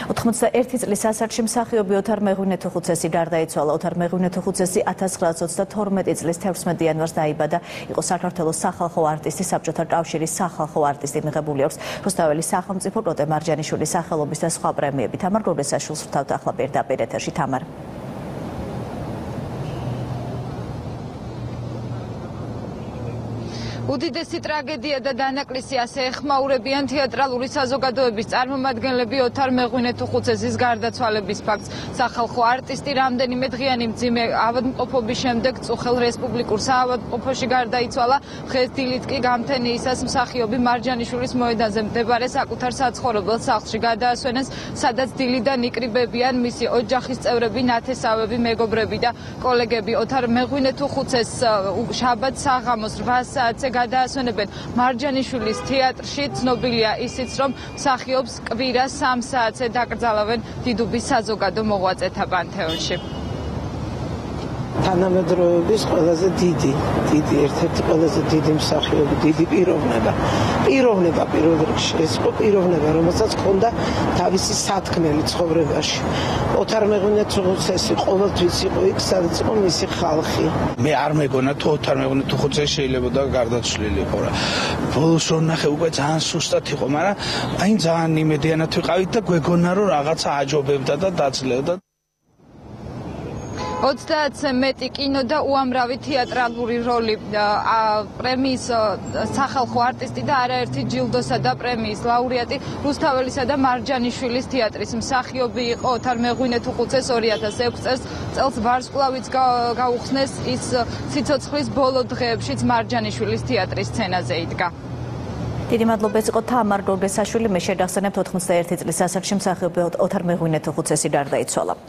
91 წლის ასარში მსახიობი ოთარ მეღვინეთუხუცესი გარდაიცვალა. ოთარ მეღვინეთუხუცესი 1922 წლის 11 იანვარს დაიბადა. იყო საქართველოს სახალხო არტისტი, საბჭოთა კავშირის სახალხო არტისტი. მიღებული აქვს რუსთაველის სახელმწიფო კოტე მარჯანიშვილის სახელობის და სხვა პრემიები. თამარ გოგრესაშვილს ვრთავთ ახლა პირდაპირ ეთერში. თამარ. უდიდესი ტრაგედია და დანაკლისი ასე ეხმაურებიან თეატრალური საზოგადოების წარმომადგენლები ოთარ მეღვინეთუხუცესის გარდაცვალების ფაქტს. სახალხო არტისტი რამდენიმე დღიანი მძიმე ავადმყოფობის შემდეგ წუხელ რესპუბლიკურ საავადმყოფოში გარდაიცვალა. დღეს დილით კი გამთენიისას მსახიობი მარჯანიშვილის მოედანზე მდებარე საკუთარ საცხოვრებელ სახლში გადაასვენეს, სადაც დილიდან იკრიბებიან მისი ოჯახის წევრები, ნათესავები, მეგობრები და კოლეგები. ოთარ მეღვინეთუხუცესს შაბათ საღამოს 8 საათზე გადაასვენებენ მარჯანიშვილის თეატრში. ცნობილია ისიც, რომ მსახიობს კვირა 3 საათზე დაკრძალავენ დიდუბის საზოგადო მოღვაწეთა პანთეონში. თანამედროვეობის ყველაზე დიდი ერთ-ერთი ყველაზე დიდი მსახიობი, დიდი პიროვნება პირველ რიგში. ეს იყო პიროვნება, რომელსაც ჰქონდა თავისი სათქმელი ცხოვრებაში. ოთარ მეღვინეთუხუცესი ყოველთვის იყო იქ, სადაც იყო მისი ხალხი. მე არ მეგონა თუ ოთარ მეღვინეთუხუცესი შეიძლება და გარდაცვლილი იყო რა. ბოლოს რომ ნახე უკვე ძალიან სუსტად იყო, მაგრამ აი ძალიან იმედიანად ვიყავით და გვეგონა რომ რაღაცა აჯობებდა და დაძლევდა. 30-ზე მეტი კინო და უამრავი თეატრალური როლი, პრემიის სახალხო არტისტი და არაერთი ჯილდოსა და პრემიის ლაურეატი, რუსთაველისა და მარჯანიშვილის თეატრის მსახიობი იყო ოთარ მეღვინეთუხუცეს. 2006 წელს ვარსკვლავიც გაუხსნეს, ის სიცოცხლის ბოლო დღეებშიც მარჯანიშვილის თეატრის სცენაზე იდგა. დიდი მადლობა, ეს იყო თამარ გოგრესაშვილი. მე შეგახსენებთ 91 წლის ასაკში მსახიობი ოთარ მეღვინეთუხუცესი გარდაიცვალა.